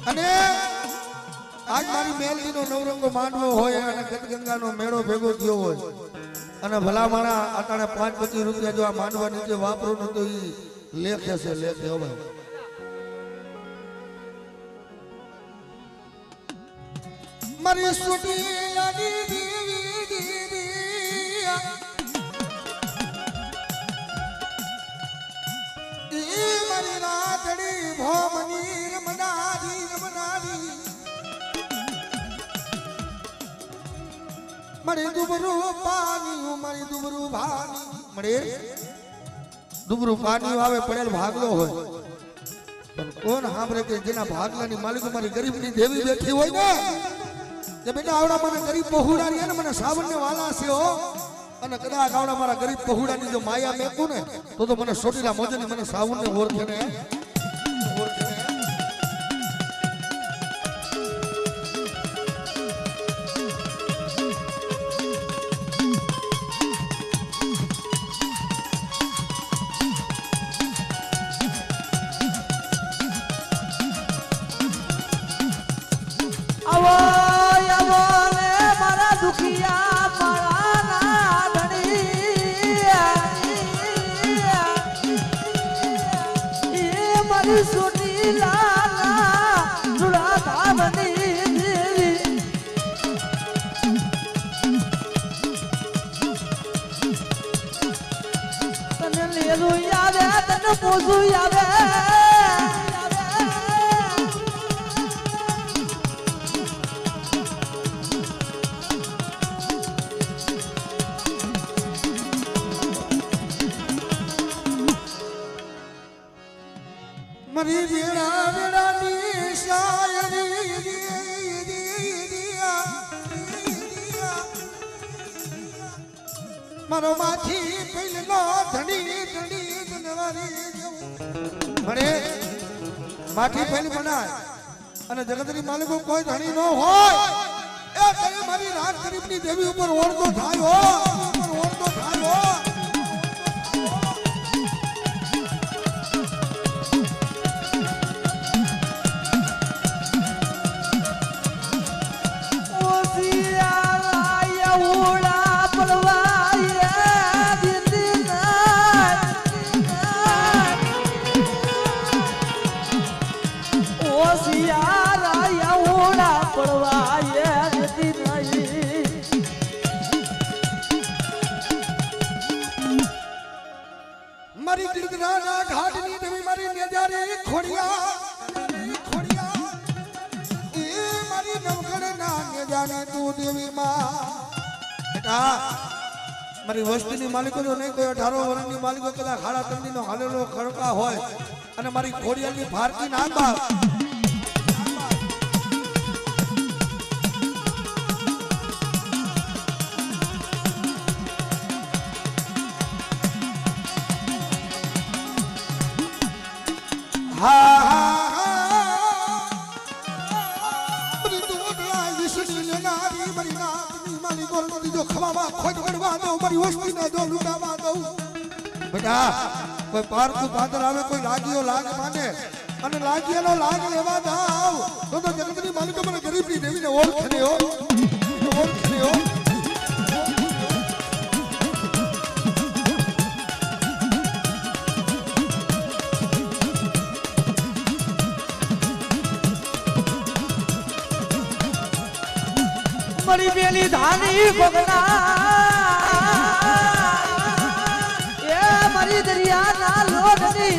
અને આજ મારી મેલડીનો નવરંગો માંડવો હોય અને ગદગંગાનો મેળો ભેગો થયો હોય અને ભલા માણા આટાણે 5-25 રૂપિયા જો આ માંડવા નીચે વાપરો ન તો ઈ લેખે છે લેખે હો ભાઈ મારી સુટી લાડી દેવી દેવી ઈ મારી રાતડી ભોમની રમનારી રમનારી મારી દુબરું પાણી મારી દુબરું ભાની મળે દુબરું પાણી આવે પડેલ ભાગલો હોય પણ કોણ સાંભળે કે જેના ભાગલાની માલિક મારી ગરીબની દેવી બેઠી હોય ને કે બેટા આવડા મને ગરીબ પહોળાની ને મને સાવરને વાલા છે હો અને કદાચ આવડા મારા ગરીબ પહોળાની જો માયા મેકું ને તો મને સોટીલા મોજની મને સાવરને ઓળખે ને મરી વેડા વેડાની શાયરી મારો માથી પહેલો ધણી ધણી ધનવારી મને માથી પહેલી બનાય અને જગતની માલિકો કોઈ ધણી ન હોય એ કઈ મારી રાત ગરીબની દેવી ઉપર ઓળખો થાય હો ઉપર ઓળખો થાય હો મારી ગિરધરાના ઘાટની દેવી મારી નેજારી ખોડિયા ખોડિયા એ મારી નવગણના નેજારી તું દેવી માં બેટા મારી વસ્તીની માલિકો જો નહીં કોઈ 18 વર્ષની માલિકો કદાચ ખાડા તંદીનો હાલેલો ખડકા હોય અને મારી ખોડિયાની ભારતી ના બાપ બેટા કોઈ પારકું પાદર આવે કોઈ લાગીઓ લાગ માને અને લાગીએનો લાગ લેવા જાવ તો જગતની માલિકો મને ગરીબની દેવીને ઓળખે હો ઓળખે હો મરી બેલી ધાની ભગના એ મરી દરિયાના લોટની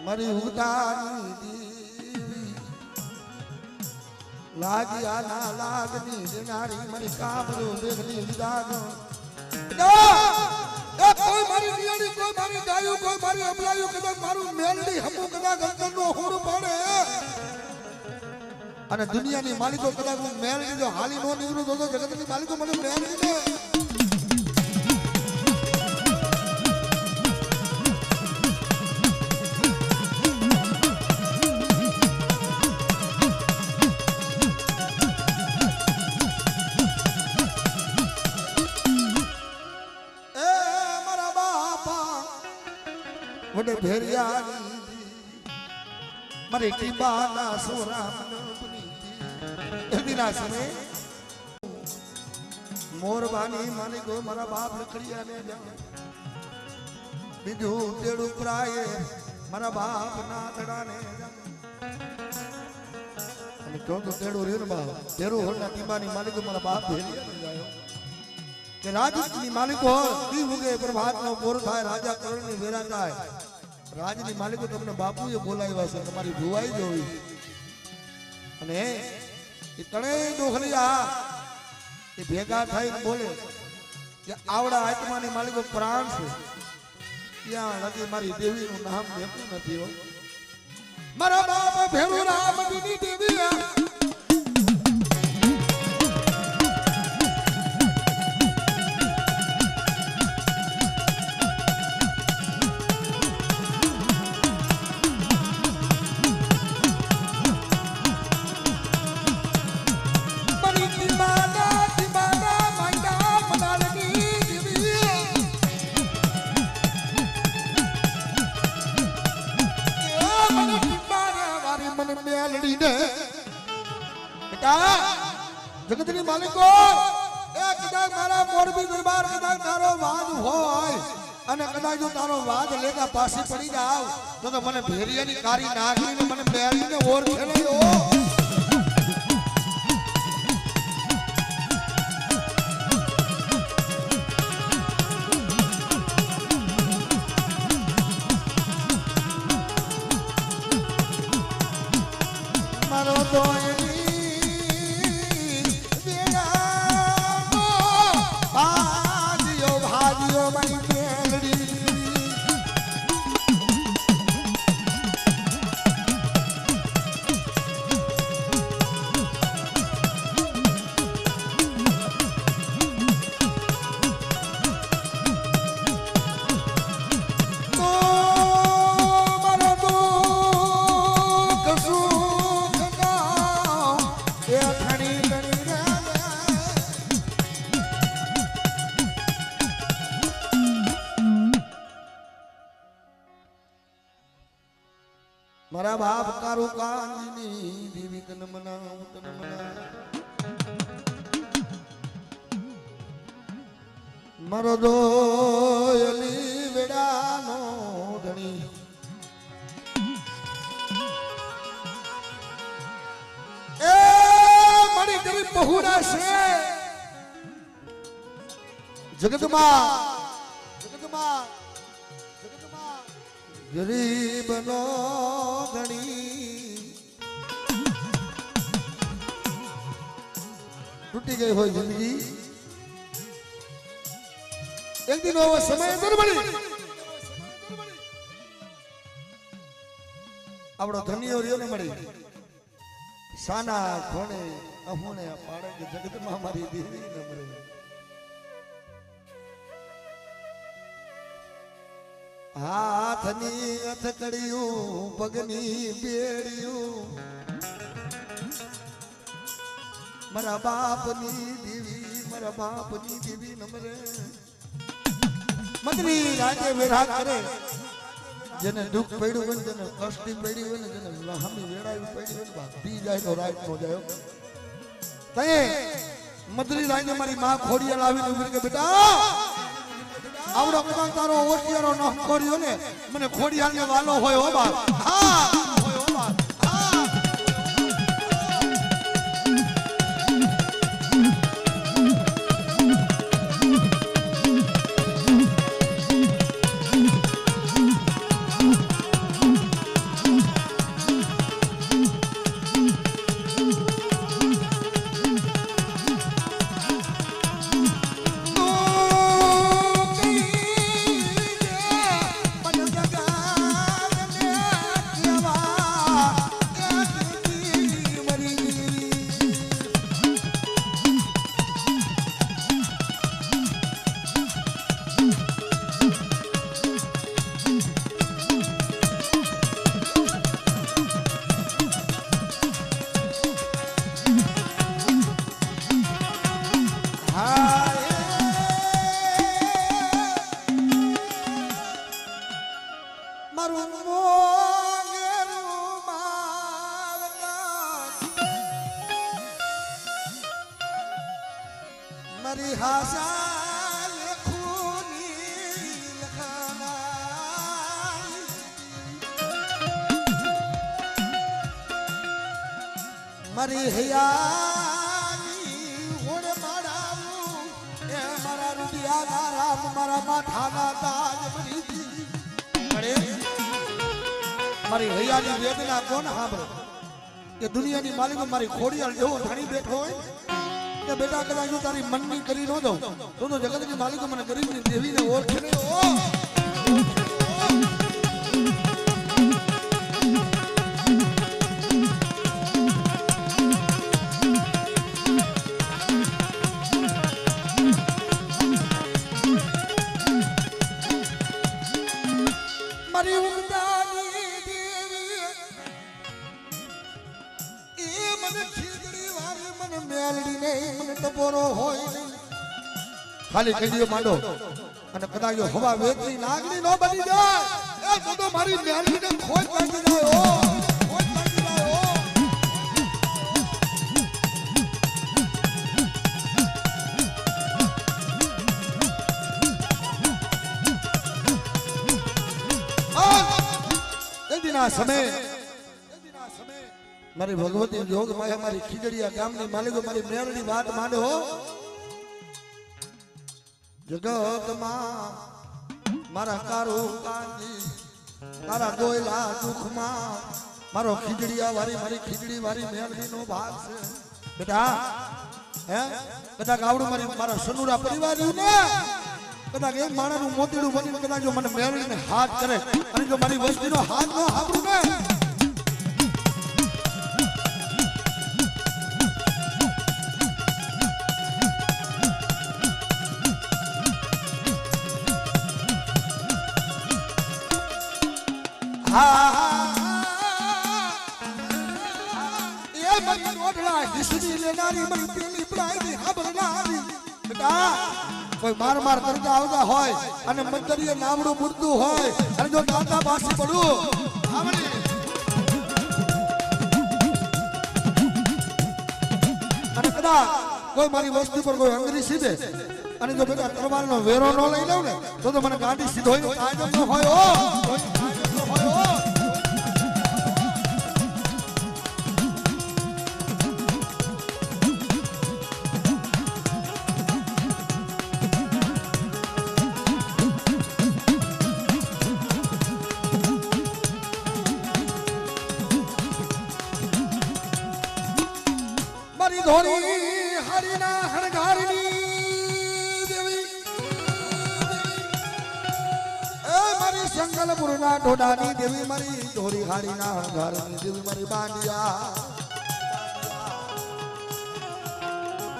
મારી ઉદાની દેવી લાગિયા ના લાગની દેનારી મારી કામરો દેખની વિદાગ કોઈ મારી નિયાણી કોઈ મારી ગાયું કોઈ મારી અબલાયું કદાચ મારું મેલડી હમું કદાચ અંતરનો હોડ પડે અને દુનિયાની માલિકો કદાચ હું મેલડી જો હાલી નો નીવડું તો જગતની માલિકો મને મેલડી ને એ મારા બાપા વડે ભેરિયા મારી ટીબાના સોરા એદીના સમય મોરબાની માલિકો મારા બાપ લખડિયા ને જાણ બીજું તેડું પ્રાય મારા બાપ ના તડાને અને તો તેડું રહ્યું ને બાપ તેરું હોના ટીબાની માલિકો મારા બાપ ભેલિયા ને જાયો કે રાજની માલિકો દી ઉગે પ્રભાતનો પોર થાય રાજા કરણની વેરા થાય રાજની માલિકો તમને બાપુએ બોલાવ્યા છે તમારી ભુવાઈ જોઈ અને એ ત્રણેય ડોખલિયા એ ભેગા થઈને બોલે કે આવડા આત્માની માલિકો પ્રાણ છે ત્યાં લગી મારી દેવીનું નામ લેતું નથી હો મારા બાપ ભેરુ રામની દેવી જગતની માલિકો એ કદાચ મારા મોરબી દરબાર કદાચ તારો વાદ હોય અને કદાચ જો તારો વાદ લેતા પાછી પડી જાવ તો મને ભેરિયાની કારી નાખીને મને મેળીને ઓર ખેલાયો મારો તો મારા બાપ કારો કાંજીની દેવી તન મનાવ તન મનાવ મારો દોયલી વેડાનો ધણી એ મારી ગરીબ બહુડા છે જગતમાં ગરીબ નો ધણી તૂટી ગઈ હોય જિંદગી એક દિન એવો સમય દરબડી આપણો ધનિયો રહ્યો ને મળી સાના ખોણે અહોણે પાડે કે જગતમાં મારી દેવી ન મળે હાથની અથકડિયું પગની બેડિયું મારા બાપની દેવી નમરે મદરી રાજે વેરા કરે જેને દુઃખ પડ્યું હોય જેને કષ્ટી પડી હોય ને જેને લહામી વેડાવી પડી હોય ને પી જાય તો રાત નો જાય તયે મદરી રાજે મારી માં ખોડિયા લાવીને ઉભી કે બેટા આવડો કદાચ તારો ઓટિયારો ન ખોડ્યો ને મને ખોડિયાને વાલો હોય હો બાપ હા હોય હો બાપ મારું મોંગેરું માં હાસા લેખુની લખાનારી મારી હૈયાની હોડ મારાવું એ મારા રૂપિયાના રામ મારા માથાના તાજ બની મળે મારી હૈયાની વેદના કોણ સાંભળે કે દુનિયાની માલિકો મારી ખોડિયાળ જેવો ધણી બેઠો હોય કે બેટા કદાચ જો તારી મનની કરી ન દઉં તો જગતની માલિકો મને ગરીબની દેવીને ઓળખે નહીં મારી ઉમદાની દેવી એ મને ખીજડી વાળી મને મેલડી નહીં મને ટપોરો હોય નહીં ખાલી કડીઓ માંડો અને કદાચ હવા વેચની નાગડી ન બની જાય એ તો મારી મેલડીને ખોટ લાગી જાય ખોટ લાગી જાય ના સમય મારી ભગવતી જોગ માયા મારી ખીજડીયા ગામની માલિકો મારી મેરડી વાત માંડો જગતમાં મારા કારો કાંજી તારા દોયલા દુખમાં મારો ખીજડીયા વારી મારી ખીજડી વારી મેરડીનો ભાગ છે બેટા હે કદાચ આવડું મારા સનુરા પરિવાર ને કદાચ એક માણાનું મોતીડું બનીને કદાચ જો મને મેળવીને હાથ કરે અને જો મારી વસ્તીનો હાથ ન સાંભળું ને એ મારી રોટલા હિસડી લેનારી મારી પેલી પડાઈ હાબરનારી બેટા કોઈ માર માર કરતા આવતા હોય અને મંતરીએ નામડું મૂર્તું હોય અને જો દાંતા પાછી પડું અને કદાચ કોઈ મારી વસ્તુ પર કોઈ અંગરી સીધે અને જો બેટા તરવારનો વેરો ન લઈ લઉં ને તો મને ગાંડી સીધો કાયદો ન હોય ધોરી હરિના હણગારની દેવી એ મારી સંગલપુરના ઢોડાની દેવી મારી ધોરી હરિના હણગારની દેવી મારી બાંડિયા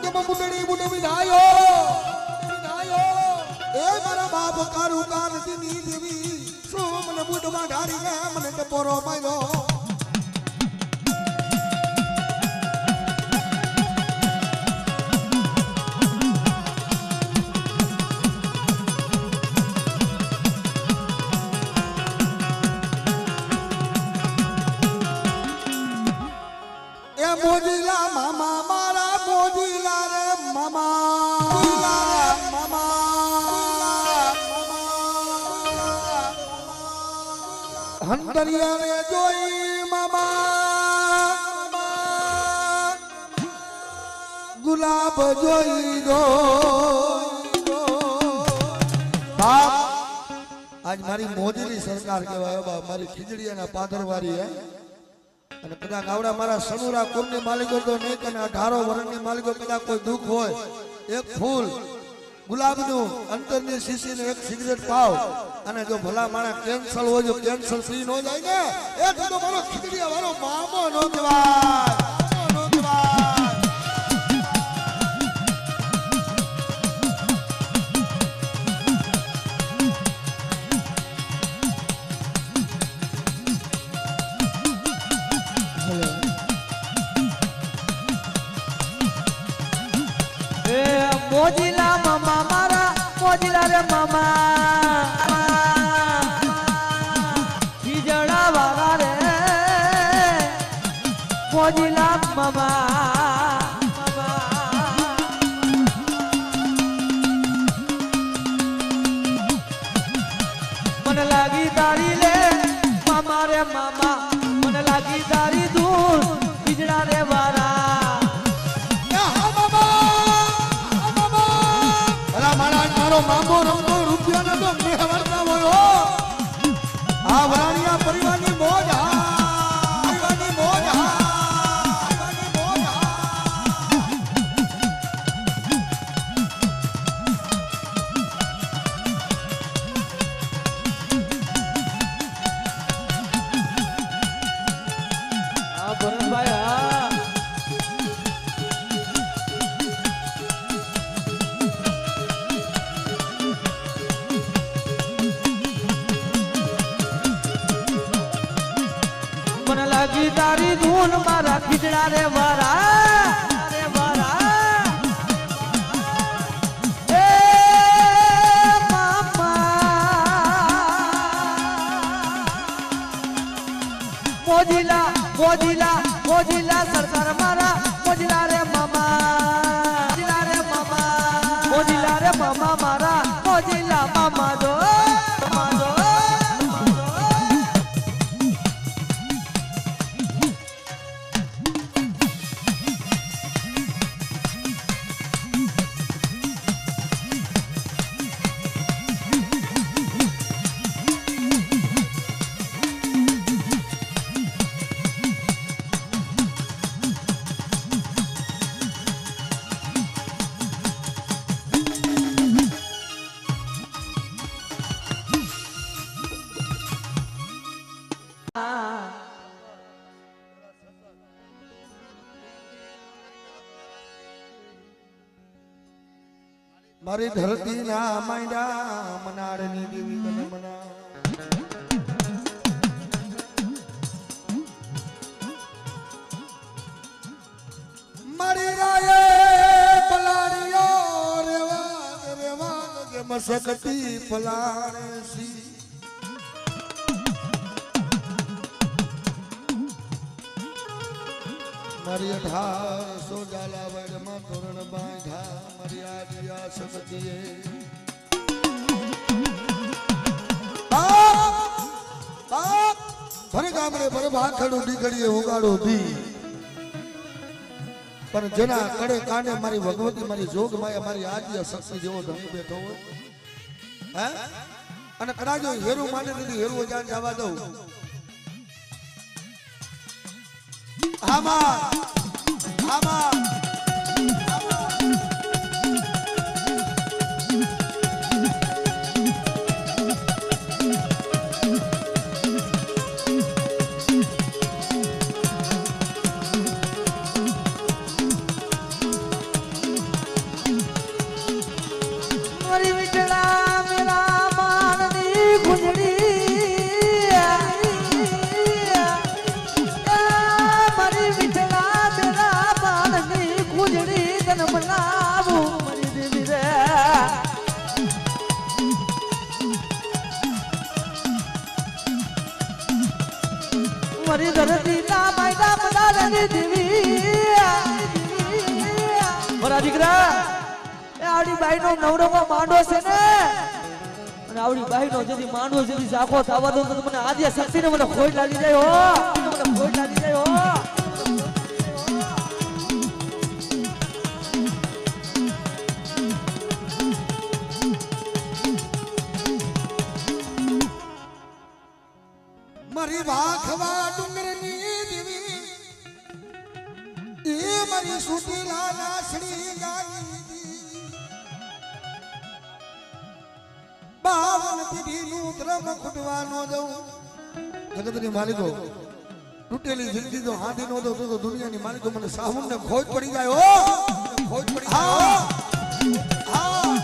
કે બુડડી બુડ વિધાયો એ મારા બાપ કારું કાનની દેવી શું મને બુડમાં ઢારીને મને ટપોરો માર્યો મોજીલા મામા મારા મોજીલા રે મામા હંતરિયા રે જોઈ મામા ગુલાબ જોઈ દો બાપ આજ મારી મોદીની સરકાર કહેવાય બાપ મારી ખીજડીયાના પાદરવારી હે અને કદાચ આવડા મારા સનુરા કુળની માલિકો તો નહીં કે 18 વર્ષની માલિકો કદાચ કોઈ દુઃખ હોય એક ફૂલ ગુલાબનું અંતરની શીશીને એક સિગરેટ પાવ અને જો ભલા માણા કેન્સલ હોય જો કેન્સલ ફ્રી ન જાય ને એ તો મારો ખીજડીયા વાળો મામો નો કહેવાય મોજીલા મામા મારા મોજીલા રે મામા ખીજડા વાળા રે મોજીલા મામા લાગી તારી લે મામા રે મામા મને લાગી તારી ધૂન ખીજડા રે વારા મારો મામો રમતો રૂપિયા તો મેહવરતા હોય આ વરાણિયા પરિવારની મોજ પરિવારની મોજ ભરતભાઈ હા મને લાગી તારી ધૂન મારા ખીજડા રે વારા રે વારા એ મોજીલા મોજીલા મોજીલા સરકાર મારા મોજીલા રે મામા મોજીલા રે મામા મોજીલા રે મામા મારા મોજીલા મામા જો મામા જો મારી ધરતી ના માંડ્યા મનાડની દેવી મને મના મારી રાયે પલાળિયો રેવા રેવા કે મસકતી પલાણે સી મારી 1800 જાલા વડમાં તોરણ બાંધા મારી આદિયા સબતીએ ભરે ગામડે ભરે ભાખડું નીકળીએ ઉગાડો દી પણ જેના કડે કાંડે મારી ભગવતી મારી જોગ માયા મારી આદિયા શક્તિ જેવો ધણી બેઠો હોય હે અને કદાચ હેરું માને નથી હેરું જાન જવા દઉં આમાં આમાં મારી વિઠળા મેરા માનની ગુંજડી મારી ધરતી ના માયના પધારણી દેવી મારા દીકરા એ આવડી બાઈનો નવરોમાં માંડો છે ને અને આવડી બાઈનો જેથી માંડો જેથી ઝાખો થવા દો તો મને આદિ શક્તિને મને ખોટ લાગી જાય હો મને ખોટ લાગી જાય હો મારી વાખવા ડુંગરની દેવી એ મારી સુટીલા નાસડી ગાની બાવન પીઢીનું ધર્મ ખૂટવાનો દઉં જગતની માલિકો તૂટેલી જિંદગી તો હાથી નો દઉં તો દુનિયાની માલિકો મને સાહુન ને ખોજ પડી જાય હો ખોજ પડી જાય હા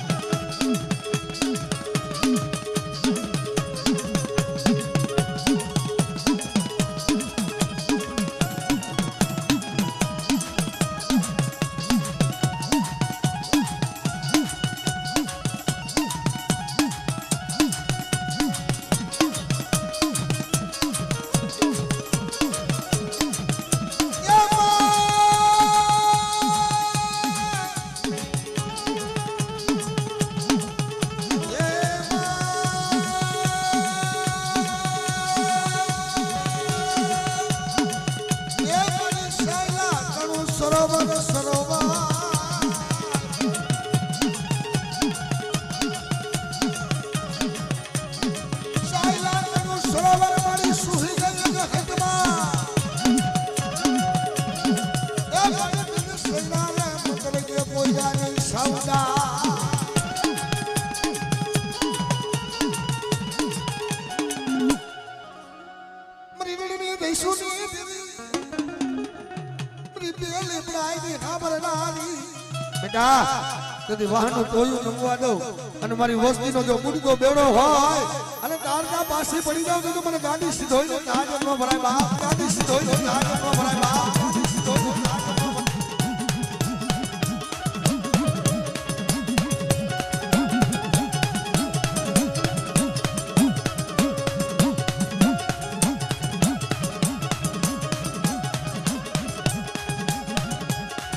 લેપડાઈ ખબર નાની બેટા તેથી વાહનનું ટોયું નમવા દઉં અને મારી વસ્તીનો જો બુડકો બેડો હોય અને તારના પાસે પડી જાવ તો મને ગાડી સીધોઈ નો તાજ ન ભરાય બાપ ગાડી સીધોઈ નો તાજ ન ભરાય બાપ સીધોઈ નો તાજ ન ભરાય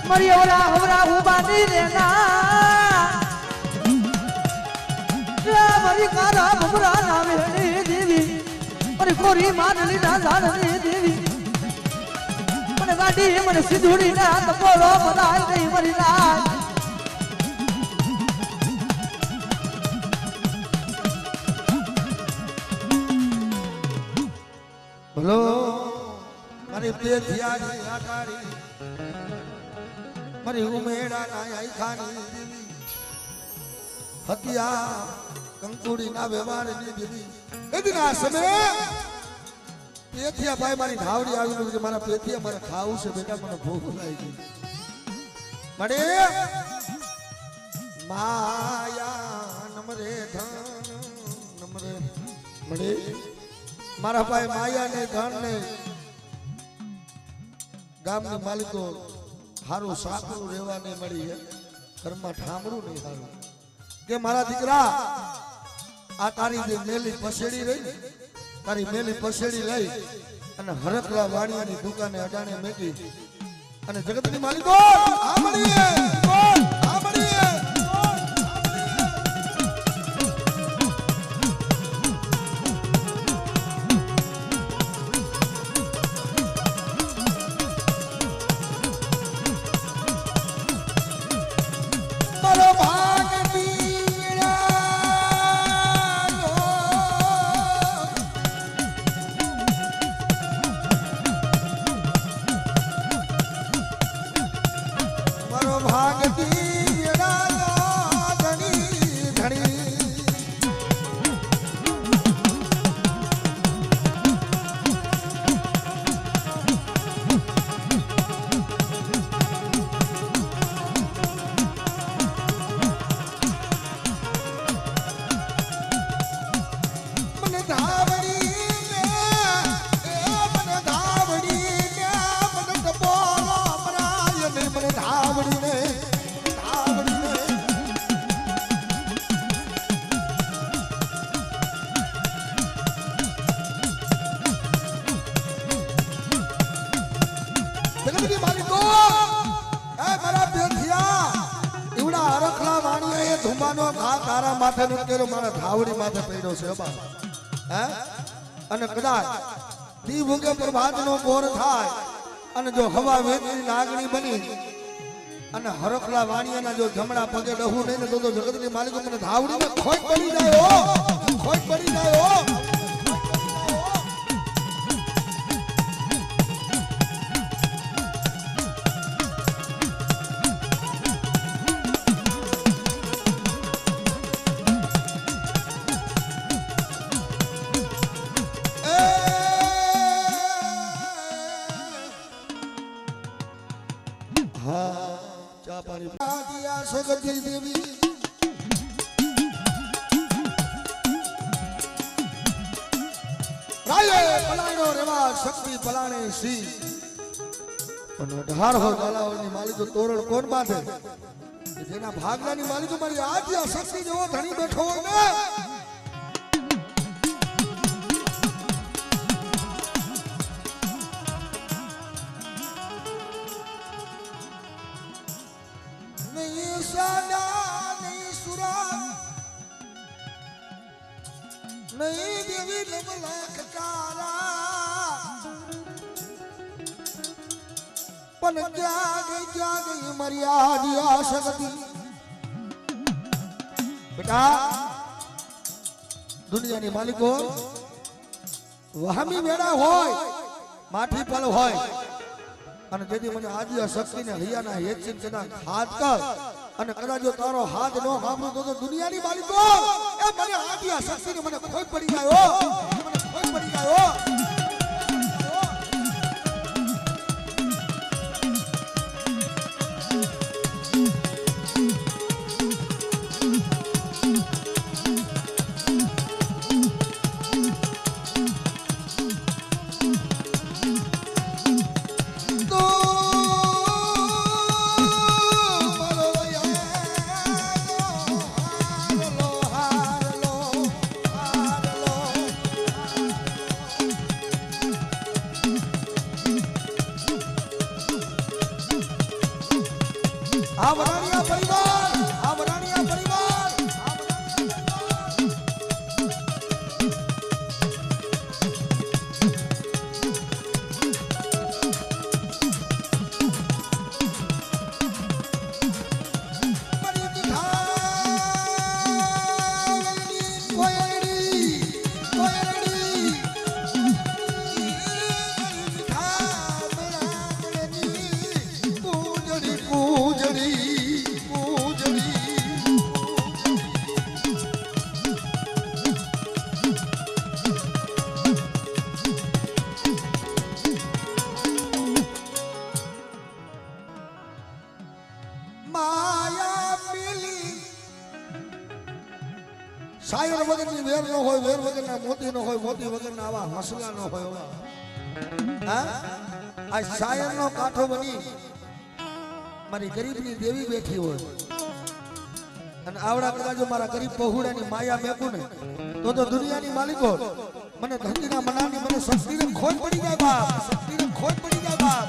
મારી ઓરા હોરા ઉબાની રેના મારી કારા ભમરા નામે દેવી મારી કોરી માનલી ના જાણની દેવી મને ગાડી મને સિધુડી ના તો બોલો બધાય નહીં મરી ના ભલો મારી પેથિયાની આકારી મારી ઉમેડા ના આઈખાની દેવી હતિયા કંકુડી ના વ્યવહારની દેવી એદિના સમય પેથિયા ભાઈ મારી ધાવડી આવી કે મારા પેથિયા મારે ખાવું છે બેટા મને ભૂખ લાગી ગઈ મળે માયા નમરે ધન નમરે મળે મારા ભાઈ માયા ને ધન ને ગામની માલિકો હારું સાકરું રહેવા નહીં મળી હે ઘરમાં ઠામડું નહીં હારું કે મારા દીકરા આ તારી જે મેલી પસેડી રહી તારી મેલી પસેડી લઈ અને હરકલા વાણિયાની દુકાને અડાણે મેકી અને જગતની માલિકો આ મળીએ આ મળીએ માથે નકેરો મારા ધાવડી માથે પડ્યો છે બા હે અને કદાચ દી ભૂગે પ્રભાતનો બોર થાય અને જો હવા વેચની નાગણી બની અને હરખલા વાણિયાના જો જમણા પગે ડહું નહીં ને તો જગતની માલિકો મને ધાવડીને ખોટ પડી જાય હો ખોટ પડી જાય હો દેવી રાયે પલાણો રેવા શક્તિ પલાણે સી પણ 18 ગાલાઓની માલિકો તોરણ કોણ બાંધે જેના ભાગલાની માલિકો મારી આજ આ શક્તિ જેવો ધણી બેઠો હોય ને नहीं देवी लमलाख तारा पन क्या गई मर्यादा शक्ति बेटा दुनिया ની માલિકો વહામી વેડા હોય માઠી પલ હોય અને જેથી મને આદિ શક્તિ ને હૈયાના હેચિન કદા હાથ કર અને કદાચ જો તારો હાથ નો સાંભળો તો દુનિયાની માલિકો એ મને આદિ શક્તિ ને મને ખોઈ પડી ગયો મને ખોઈ પડી ગયો શાયર વગરની વેર ન હોય, વેર વગરના મોતી ન હોય, મોતી વગરના આવા મસલા ન હોય. હા, આ શાયરનો કાંઠો બની મારી ગરીબની દેવી બેઠી હોય અને આવડા કદાચ જો મારા ગરીબ પહોળાની માયા મેકું ને તો દુનિયાની માલિકો મને ધંધીના મનાની મને શક્તિને ખોટ પડી જાય બાપ, શક્તિને ખોટ પડી જાય બાપ.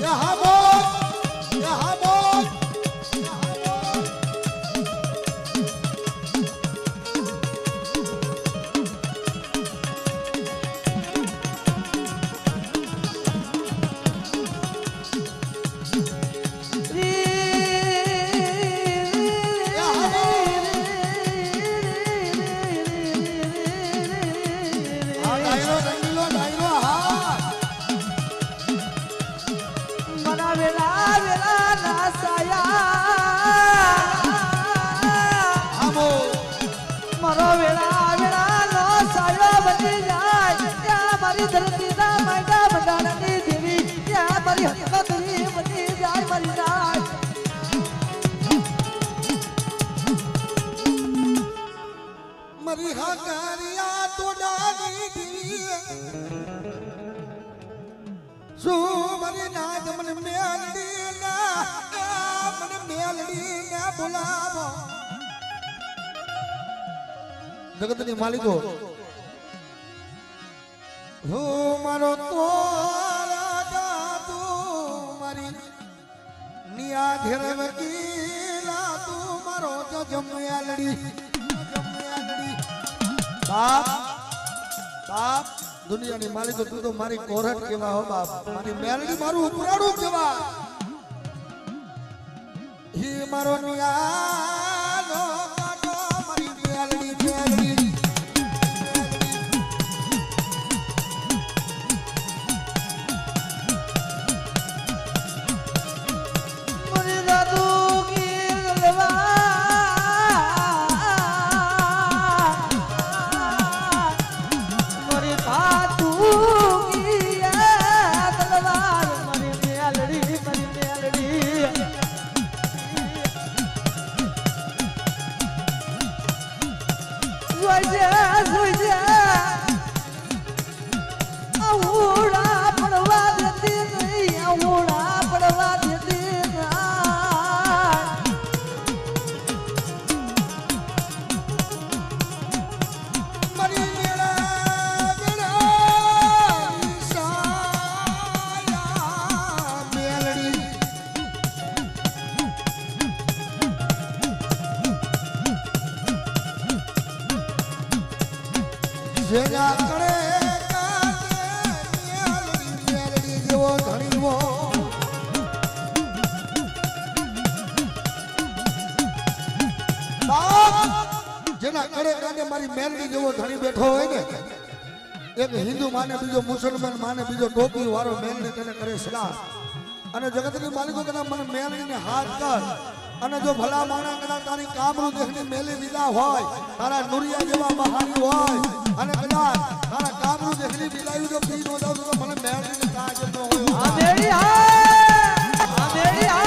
હા બોલ, હા બોલ. મરી હકારિયા તોડાની દીવી શું મરી નાદ મને મેલડી ના બોલાવો. જગતની માલિકો હું મારો તો દાદુ મારી નિયા ધેર વકીલા તું મારો જમેલડી. બાપ બાપ દુનિયાની માલિકો તું તો મારી કોરટ કેવા હો બાપ, મારી મેલડી મારું ઉપરાડું કેવા. હી મારો નિયાનો કાટો મારી મેલડી મેલડી. જેના કરે મેલડી જેવો ધણીવો જેના કરે કાને મારી મેલડી જેવો ધણી બેઠો હોય ને, એક હિન્દુ માને બીજો મુસલમાન માને બીજો ટોપી વાળો મેલડી તેને કરે સલાહ. અને જગતની માલિકો કદાચ મને મેલડીને હાથ કર અને જો ભલા માણા કદાચ તારી કામરૂ દેખની મેલી વિદા હોય, તારા નુરિયા જેવા બહારી હોય અને કદાચ તારા કામરૂ દેખની વિદાયું જો પી નો જાવ તો મને મેલડીને કાજ ન હોય. આ મેળી આ મેળી આ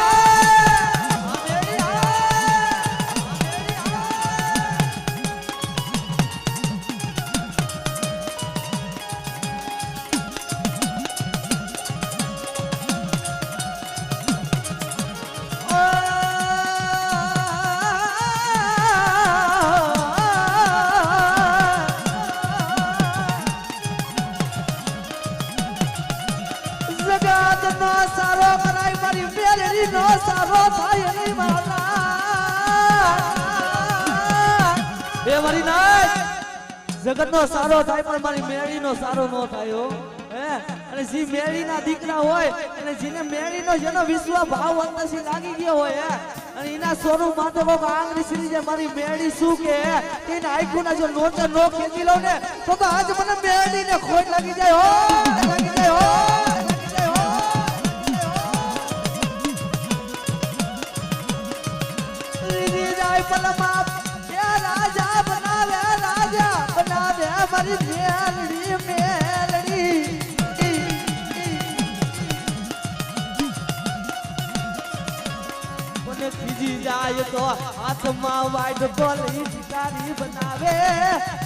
સારો થાય નહીં મારા એ મારી નાચ જગત નો સારો થાય પણ મારી મેળી નો સારો ન થાય હો. અને જે મેળી ના દીકરા હોય અને જેને મેળી નો જેનો વિશ્વ ભાવ અંતરથી લાગી ગયો હોય અને એના સોનું માથે કોક આંગળી સીધી જાય મારી મેળી શું કે એને આખું ના જો નોટે નો ખેંચી લઉં ને તો આજ મને મેળી ને ખોટ લાગી જાય હો, લાગી જાય હો. રાજા બનાવે મારી મેલડી મેલડી મને ખીજી જાય તો હાથમાં વાઈટ ગોળી શિકારી બનાવે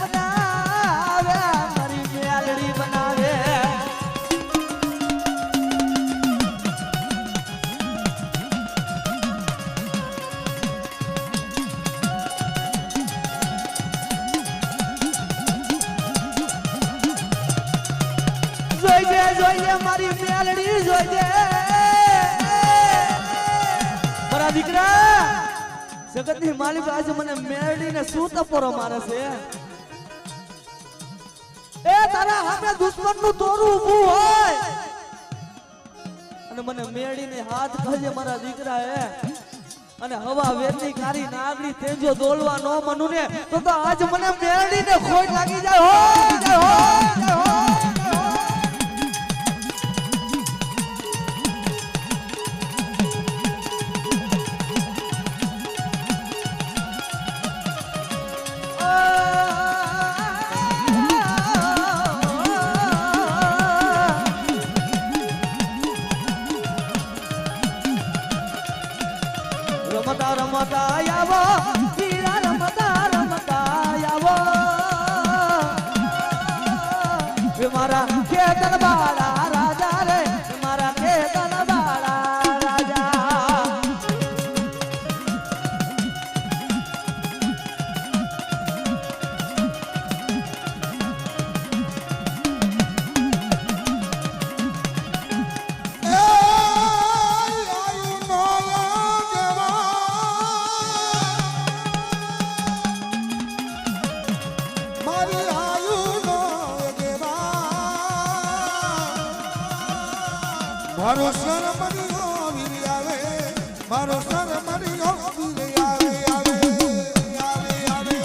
બનાવે મારી મેલડી બનાવે જોઈએ મારી મેલડી જોઈએ મારા દીકરા જગતની માલિક આજે મને મેલડીને શું તપોરો મારે છે એ તારા હામે દુશ્મનનું તોરું ઊભું હોય અને મને મેલડીને હાથ કહેજે મારા દીકરા અને હવા વેરની કારી નાગડી તેજો દોલવા નો મનુ ને તો આજ મને મેલડીને ખોટ લાગી જાય હો રમતા રમતા આવો હીરા રમતા આવો મારા ખેતર બાળા રાજા રે મારા ખેતર બાળા રાજા મારો સર મરિયો વીર આવે મારો સર મરિયો વીર આવે આવે આવે આવે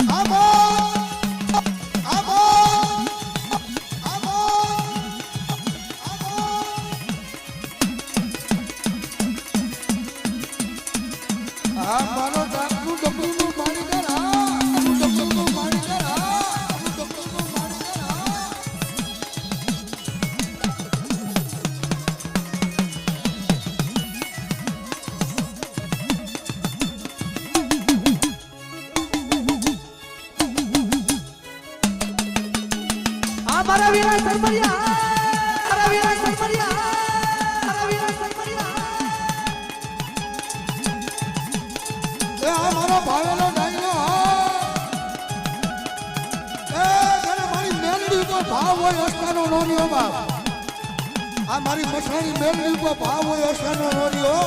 આવો આવો આવો મારો ડાકુ ડબલુનું પાણી કરા ડબલુનું પાણી કરા ડબલુનું પાણી કરા આ મારા વીરા સરમરિયા મારા વીરા સરમરિયા મારા વીરા સરમરિયા આ મારો ભાવેલો ડાયલો એ જેને મારી મેલડી ઉપર ભાવ હોય અસ્તાનો રોનિયો બાપ આ મારી મસાણી મેલડી ઉપર ભાવ હોય અસ્તાનો રોનિયો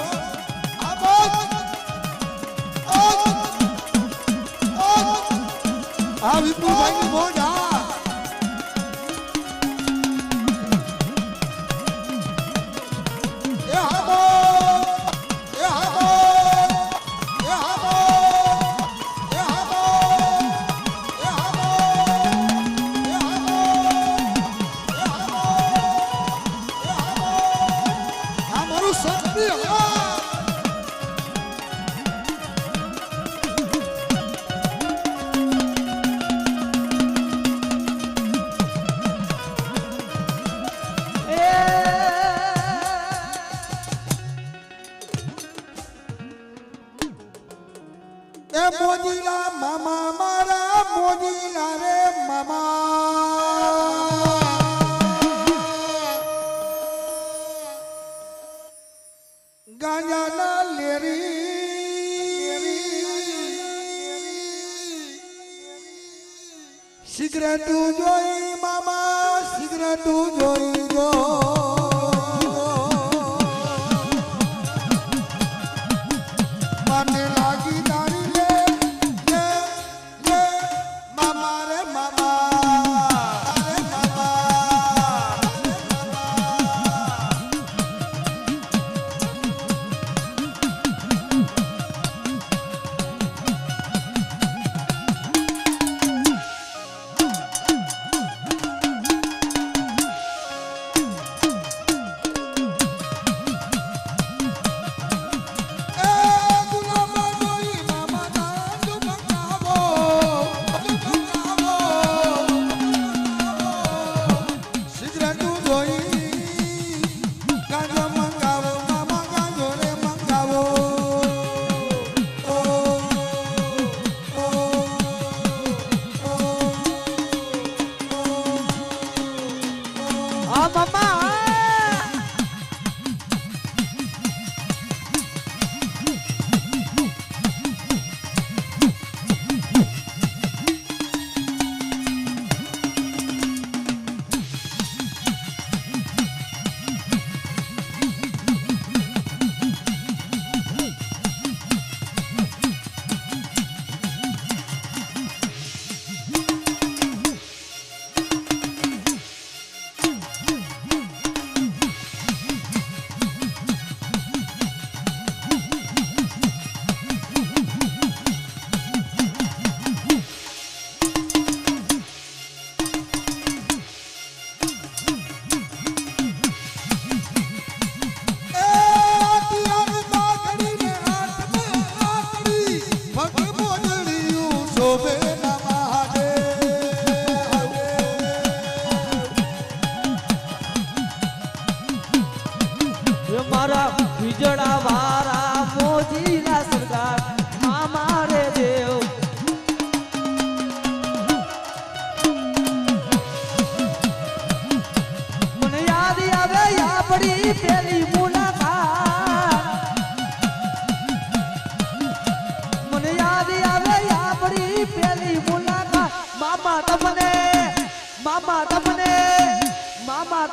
આ બોલ આ વિપુલભાઈ ની મોજ એ મોજીલા મામા મારા મોજીલા રે મામા ગાંજાના લેરી સિગરેટ જોઈ મામા સિગરેટ જોઈ જો મને લાગી તારી લે મામા રે મામા રે મામા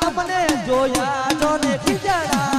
તમને જોયા જો ને ખીજડા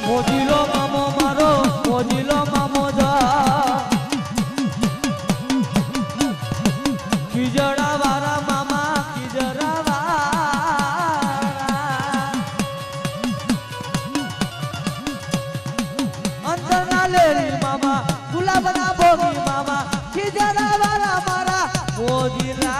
મોજીલો મામો મારો મોજીલો મામો જા ખીજડા વાળા મામા ખીજડા વાળા અંતરના લેરી મામા ગુલાબના ભોગી મામા ખીજડા વાળા મારા મોજીલા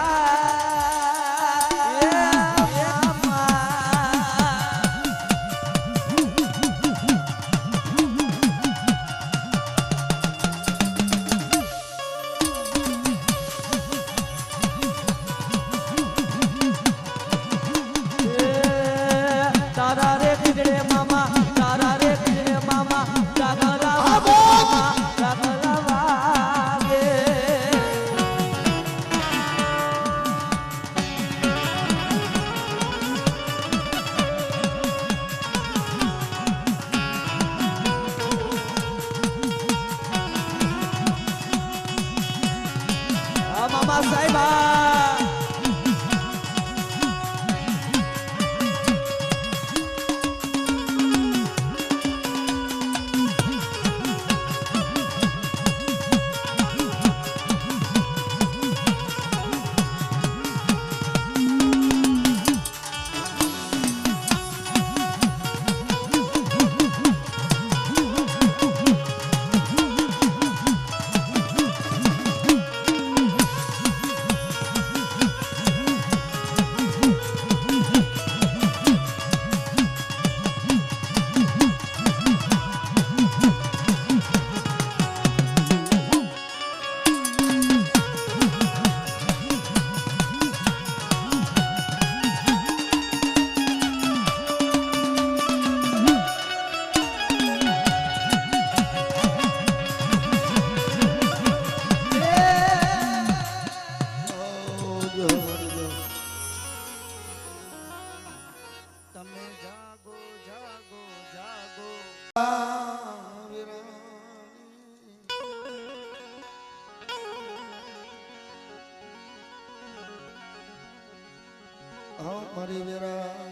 મારી વેરા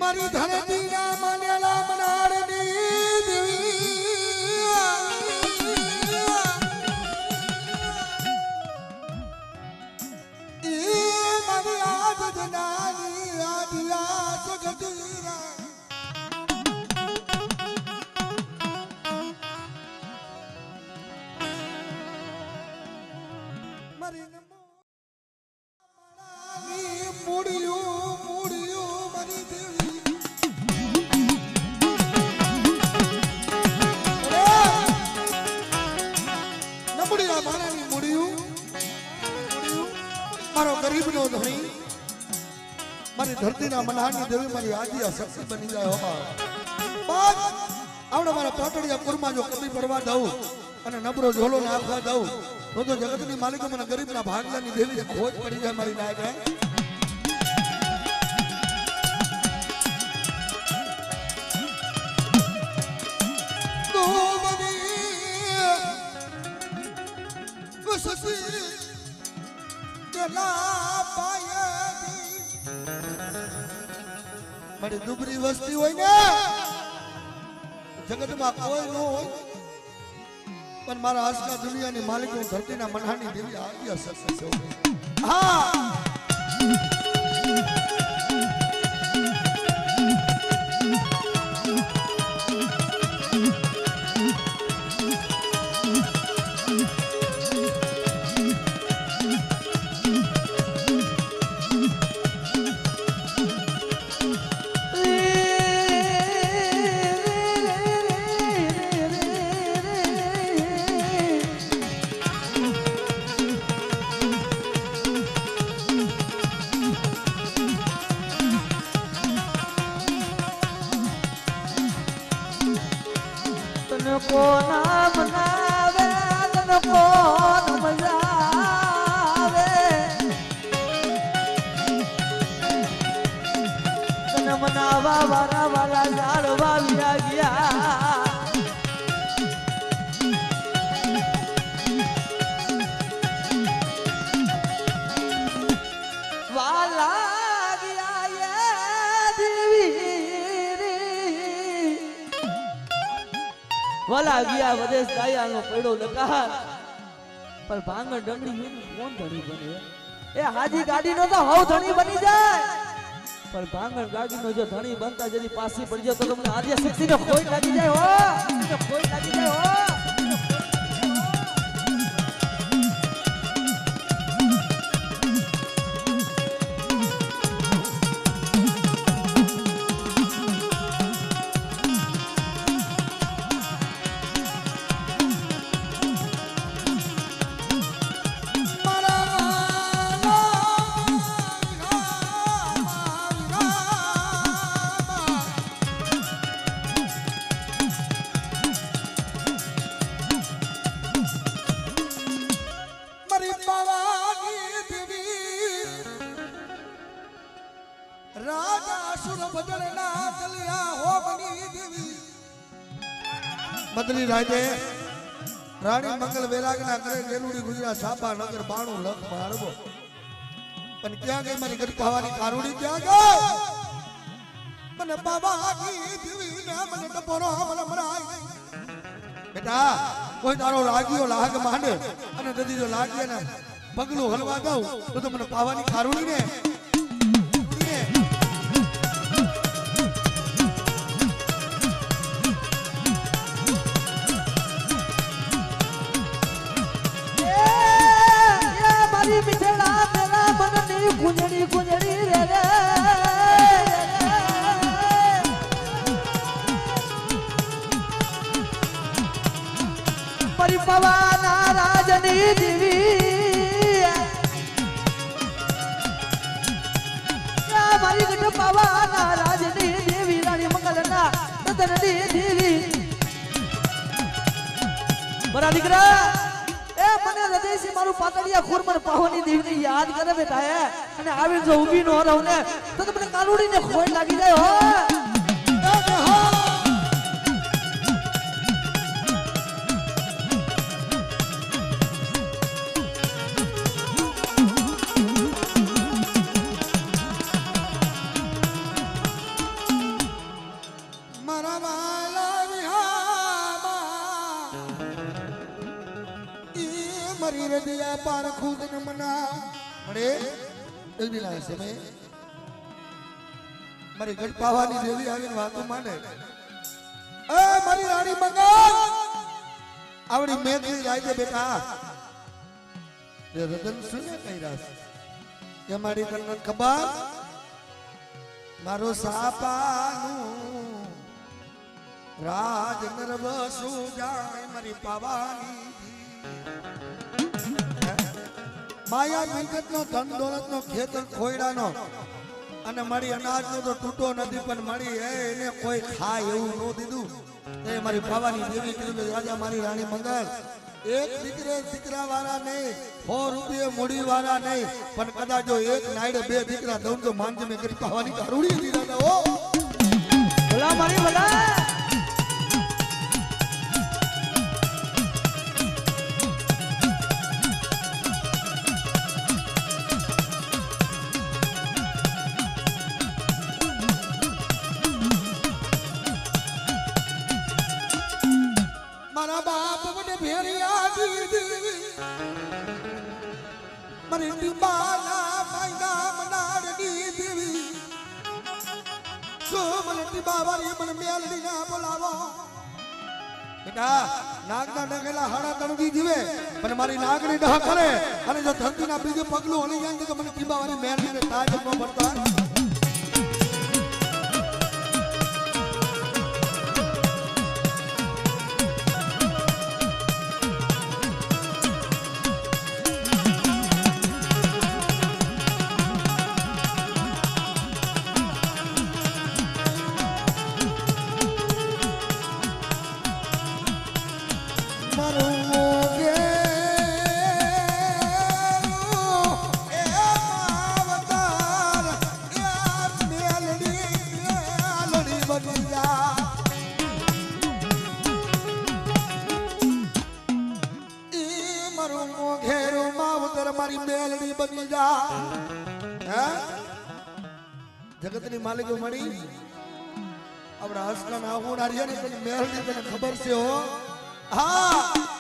મારી ધરતી ના માનેલા મનારની દેવી મારી મૂડિયું મૂડિયું મારી દેવી નબળીના માણાની મૂડિયું મારો ગરીબનો ધણી મારી ધરતીના મનહાની દેવી મારી આદિયા શક્તિ બની જાય હો બાપ આવડે મારા પાટડિયા કુરમાં જો કમી પડવા દઉં અને નબળો ઝોલો નાખવા દઉં તો જગતની માલિકો મને ગરીબના ભાગલાની દેવી ખોજ પડી જાય મારી નાયક મારી દુબરી વસ્તી હોય ને જગતમાં કોઈ ન હોય પણ મારા આસના દુનિયાની માલિક હું ધરતીના મનહાની દેવી આદ્ય શક્તિ છે હા કોના મનાવે તને કોણ મજાવે તને મનાવા વારા વાલા ઝાડવા વિયા ગયા વાલા ગયા દેવી વાલા ગયા વદેશ દાયાનો પડ્યો લકાર પણ ભાંગણ ડંગડી કોણ ધણી બને એ હાજી ગાડીનો તો હવ ધણી બની જાય પણ ભાંગણ ગાડીનો જો ધણી બનતા જદી પાછી પડી જાય તો તમને આદ્ય શક્તિનો ખોઈ લાગી જાય હો ખોઈ લાગી જાય હો બદલી રાતે રાણી મંગલ વૈરાગના કરે ગેલુડી ગુજરાત સાપા નગર 92 લખ મારવો પણ ક્યાં ગઈ મારી ગરપાવાની કારુડી ક્યાં ગઈ મને બાબાની દેવી ને મને ટપોરો મને મરાય બેટા કોઈ તારો લાગ્યો લાગ માંડે અને દદી જો લાગે ને પગલું હલવા દઉં તો મને પાવાની કારુડી ને મિઠેલા તેરા મનની ગુંજડી ગુંજડી રે રે પરી પવાના રાજની દેવી મારી ગઢ પવાના રાજની દેવી રાણી મંગલના નદનની દેવી બરા દીકરા મને હૃદયથી મારું પાતળિયા ખોરમન પાવાની દેવીને યાદ કરે બેટા હે અને આવીને જો ઊભી ન રહું ને તો તમને કાલુડીને ખોઈ લાગી જાય હો મારી હૃદય પાર ખુદ ન મના મળે એક દિના સમય મારી ગઢપાવાની દેવી આવીને વાતો માંડે એ મારી રાણી મંગલ આવડી મેઘની રાતે બેટા એ રતન શું ને કહી રહ્યા છે કે મારી તને ખબર મારો સાપાનું રાજ નરવસુ જાય મારી પાવાની માયા મિલકત નો ધન દોલત નો ખેતર ખોયડાનો અને મારી અનાજ નો તો તૂટો નથી પણ મારી એને કોઈ ખાય એવું ન દીધું એ મારી પાવાની દેવી કીધું કે રાજા મારી રાણી મંગલ એક દીકરા વાળા નહીં 100 રૂપિયા મૂડી વાળા નહીં પણ કદાચ જો એક નાયડે 2 દીકરા દઉં તો માનજે મેં કરી પાવાની કારુડી દીધા ઓ ભલા મારી ભલા મારા બાપ મને ભેરિયા દીધી મારી ટીબાના મૈના મનાડ દીધી જો મને ટીબાવાળી મને મેલડી ના બોલાવો બેટા નાગના ડગેલા હાડા તણકી જીવે પણ મારી નાગની ડહ કરે અને જો ધરતીના બીજે પગલું હલી જાય તો મને ટીબાવાળી મેલડીને તાજ ન પડતા મારી મેલડી બની જા હે જગતની માલિકો મળી આપણા હસકા ના આવું ને તેની મેલડી તને ખબર છે હો હા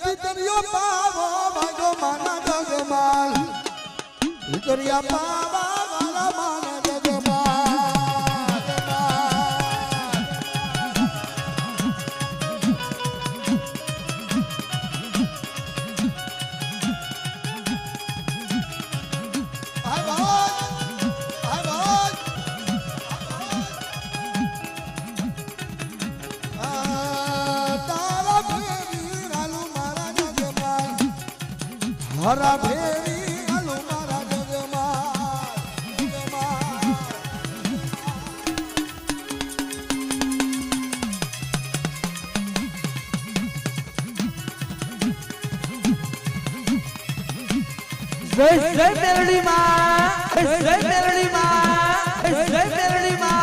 પિતરિયો પાવો ભાગો માના જગમાલ પિતરિયા પાવા વાલા માના જગમાલ હાય ભાઈ તારા ભેરી રાલુ હરા ભેરી હાલો મારા જય જય મેલડી માં જય મેલડી માં જય મેલડી માં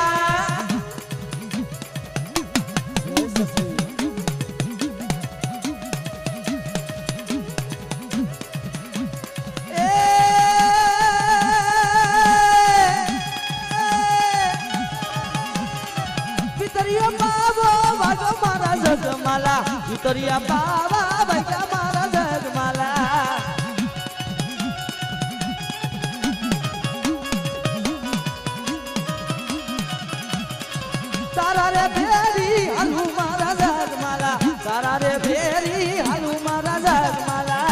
જગમાલા ઉતરિયા બાવા ભાઈ મારા જગમાલા તારા રે ભેરી હાલુ મારા જગમાલા તારા રે ભેરી હાલુ મારા જગમાલા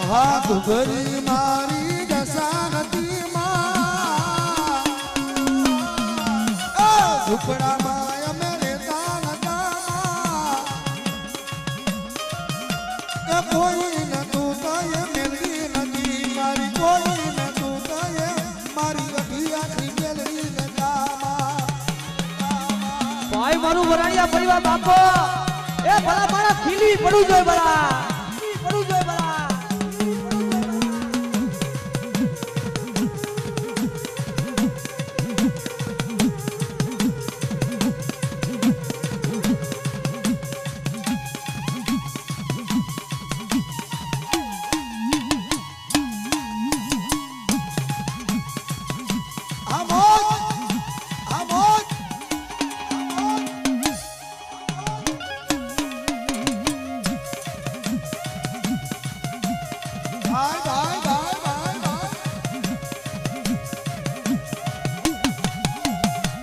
હાથ ભરી મારી દશા નથી માં ઝૂંપડામાં અમે રહેતા નતા એ કોઈ નતું તો એ મેળવી નથી મારી કોઈ નતું તો એ મારી અઢિયાથી મેળવી નતા ભાઈ મારું વરાણિયા પરિવાર બાપો એ ભલા મારા ખીલી પડું જોઈએ ભલા પડું જોઈએ ભલા ભાઈ